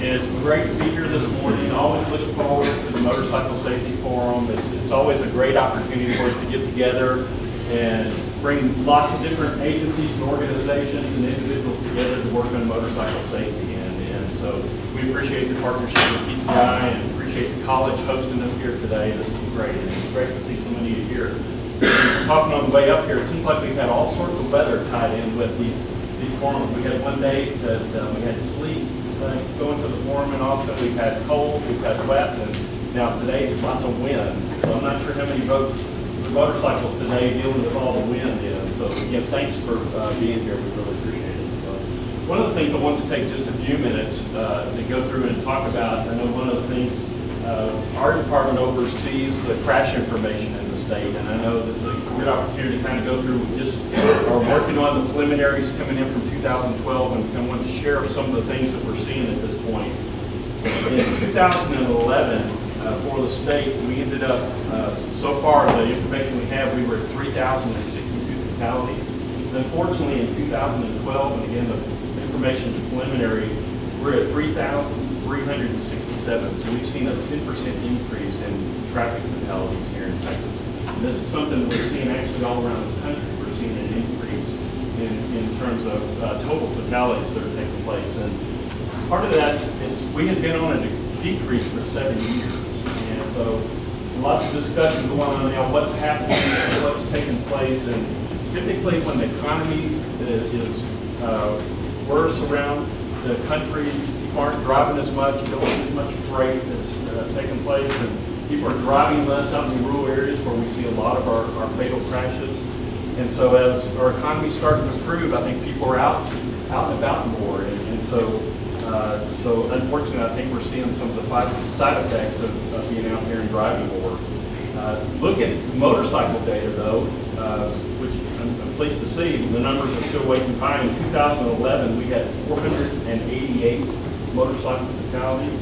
It's great to be here this morning. Always look forward to the Motorcycle Safety Forum. It's always a great opportunity for us to get together and bring lots of different agencies and organizations and individuals together to work on motorcycle safety. And so we appreciate the partnership with TTI and appreciate the college hosting us here today. This is great, and it's great to see so many of you here. Talking on the way up here, it seems like we've had all sorts of weather tied in with these forums. We had one day that we had sleet going to the forum in Austin. We've had cold, we've had wet, and now today lots of wind. So I'm not sure how many votes for motorcycles today dealing with all the wind in. So again, thanks for being here. We really appreciate it. So one of the things I wanted to take just a few minutes to go through and talk about. I know one of the things our department oversees the crash information in the state, and I know that's a good opportunity to kind of go through. We just are working on the preliminaries coming in from 2012, and I wanted to share some of the things that we're seeing at this point. In 2011, for the state, we ended up, so far the information we have, we were at 3,062 fatalities. Unfortunately, in 2012, and again the information is preliminary, we're at 3,367. So we've seen a 10% increase in traffic fatalities here in Texas. And this is something we're seeing actually all around the country. We're seeing an increase in terms of total fatalities that are taking place. And part of that is we had been on a decrease for 7 years. And so lots of discussion going on now, what's happening, what's taking place. And typically when the economy is worse around the country, people aren't driving as much, don't see as much freight that's taking place, and people are driving less out in rural areas where we see a lot of our fatal crashes. And so as our economy's starting to improve, I think people are out and about more. And so unfortunately, I think we're seeing some of the side effects of being out there and driving more. Look at motorcycle data though, which I'm pleased to see the numbers are still way too high. In 2011, we had 488 motorcycle fatalities,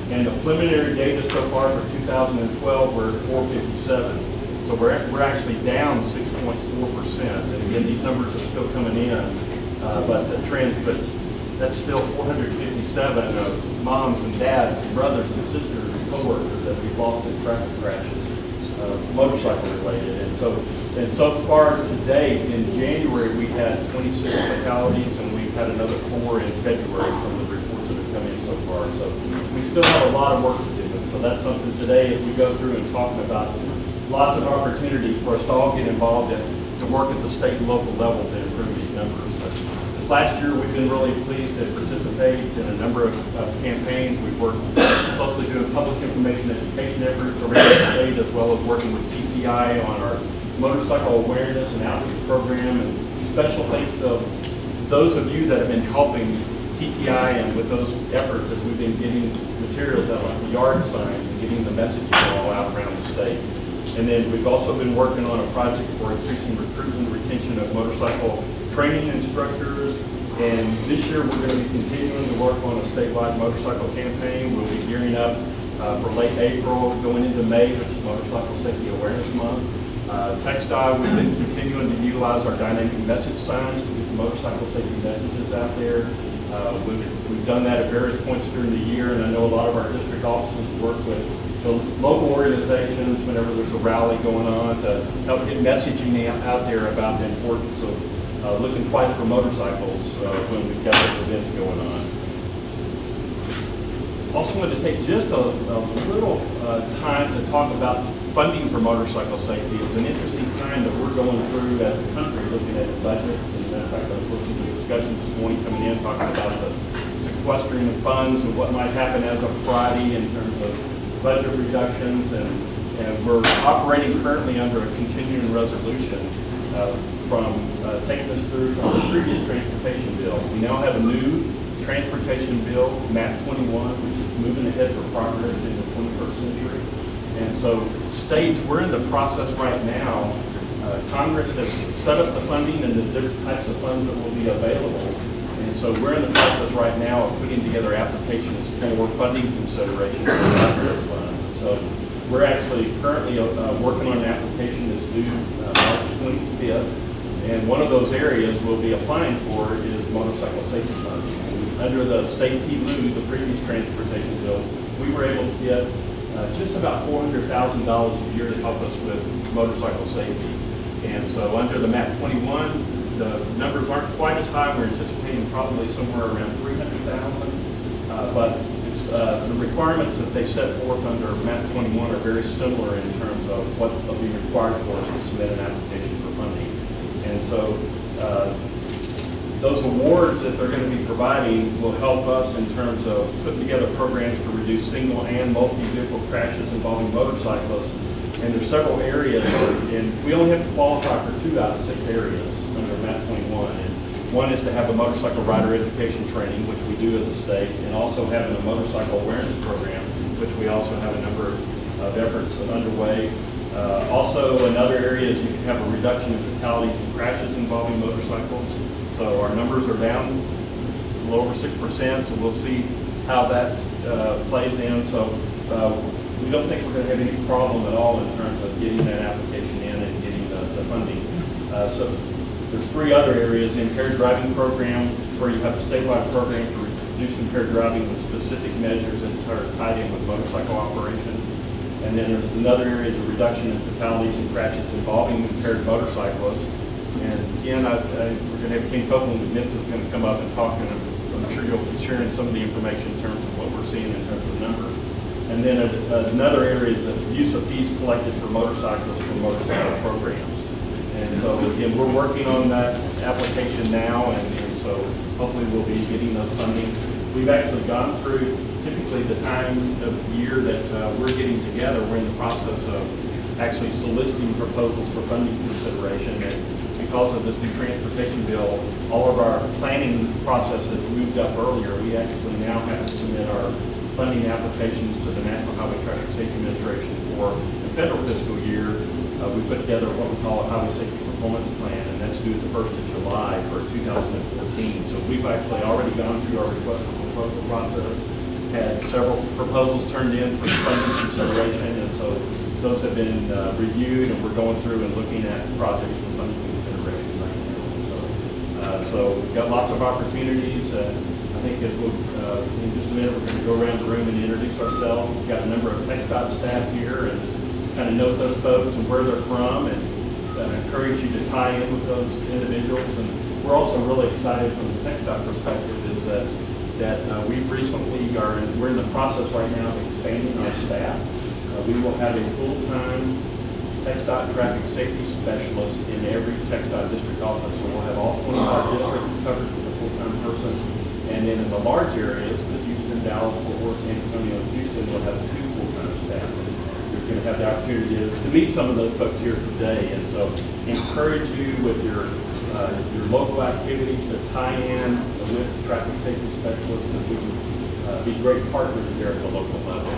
and the preliminary data so far for 2012 we're at 457. So we're actually down 6.4%. And again, these numbers are still coming in, but the trends, but that's still 457 of moms and dads, and brothers and sisters and coworkers that we've lost in traffic crashes, motorcycle related. And so far today, in January, we had 26 fatalities, and we've had another 4 in February from the reports that have come in so far. So we still have a lot of work to do. So that's something today, as we go through and talking about lots of opportunities for us to all get involved in, to work at the state and local level to improve these numbers. This last year, we've been really pleased to participate in a number of campaigns. We've worked closely doing public information education efforts around the state, as well as working with TTI on our motorcycle awareness and outreach program. And special thanks to those of you that have been helping TTI and with those efforts as we've been getting materials out like the yard signs and getting the messaging all out around the state. And then we've also been working on a project for increasing recruitment and retention of motorcycle training instructors. And this year we're going to be continuing to work on a statewide motorcycle campaign. We'll be gearing up for late April, going into May, which is Motorcycle Safety Awareness Month. Textile, we've been continuing to utilize our dynamic message signs to get the motorcycle safety messages out there. We've done that at various points during the year, and I know a lot of our district offices work with the local organizations whenever there's a rally going on to help get messaging out there about the importance of looking twice for motorcycles when we've got those events going on. Also wanted to take just a little time to talk about funding for motorcycle safety. It's an interesting time that we're going through as a country, looking at budgets. And in fact, I was listening to discussions this morning coming in, talking about the sequestering of funds and what might happen as of Friday in terms of budget reductions. And we're operating currently under a continuing resolution from taking us through from the previous transportation bill. We now have a new transportation bill, MAP 21, which is moving ahead for progress in the 21st century. And so states, we're in the process right now. Congress has set up the funding and the different types of funds that will be available. And so we're in the process right now of putting together applications for funding consideration for those funds. So we're actually currently working on an application that's due March 25th. And one of those areas we'll be applying for is motorcycle safety funding. And we've under the safety loop, the previous transportation bill, we were able to get just about $400,000 a year to help us with motorcycle safety. And so under the MAP 21, the numbers aren't quite as high. We're anticipating probably somewhere around 300,000, but it's, the requirements that they set forth under MAP 21 are very similar in terms of what will be required for us to submit an application for funding. And so those awards that they're going to be providing will help us in terms of putting together programs to reduce single and multi-vehicle crashes involving motorcyclists. And there's several areas, and we only have to qualify for 2 out of 6 areas under MAP 21. And one is to have a motorcycle rider education training, which we do as a state, and also having a motorcycle awareness program, which we also have a number of efforts underway. Also, another area is you can have a reduction in fatalities and crashes involving motorcycles. So our numbers are down a little over 6%, so we'll see how that plays in. So we don't think we're going to have any problem at all in terms of getting that application in and getting the funding. So there's 3 other areas: impaired driving program, where you have a statewide program to reduce impaired driving with specific measures that are tied in with motorcycle operation. And then there's another area is a reduction in fatalities and crashes involving impaired motorcyclists. And again, we're going to have King Copeland with NHTSA is going to come up and talk, and I'm sure you'll be sharing some of the information in terms of what we're seeing in terms of numbers. And then another area is the use of fees collected for motorcyclists for motorcycle programs. And so again, we're working on that application now, and so hopefully we'll be getting those funding. We've actually gone through typically the time of year that we're getting together. We're in the process of actually soliciting proposals for funding consideration. And because of this new transportation bill, all of our planning process has moved up earlier. We actually now have to submit our funding applications to the National Highway Traffic Safety Administration for the federal fiscal year. We put together what we call a Highway Safety Performance Plan, and that's due the 1st of July for 2014. So we've actually already gone through our request for proposal process, had several proposals turned in for funding consideration, and so those have been reviewed, and we're going through and looking at projects for funding consideration right now. So we've got lots of opportunities. I think as we'll, in just a minute, we're going to go around the room and introduce ourselves. We've got a number of TxDOT staff here, and just kind of note those folks and where they're from, and encourage you to tie in with those individuals. And we're also really excited from the TxDOT perspective is that we've recently we're in the process right now of expanding our staff. We will have a full-time TxDOT traffic safety specialist in every TxDOT district office. So we'll have all 25 districts covered with a full-time person. And then in the large areas, the Houston, Dallas, Fort Worth, San Antonio, and Houston, we'll have 2 full-time staff. You're going to have the opportunity to meet some of those folks here today. And so encourage you with your local activities to tie in with traffic safety specialists, that we can be great partners there at the local level.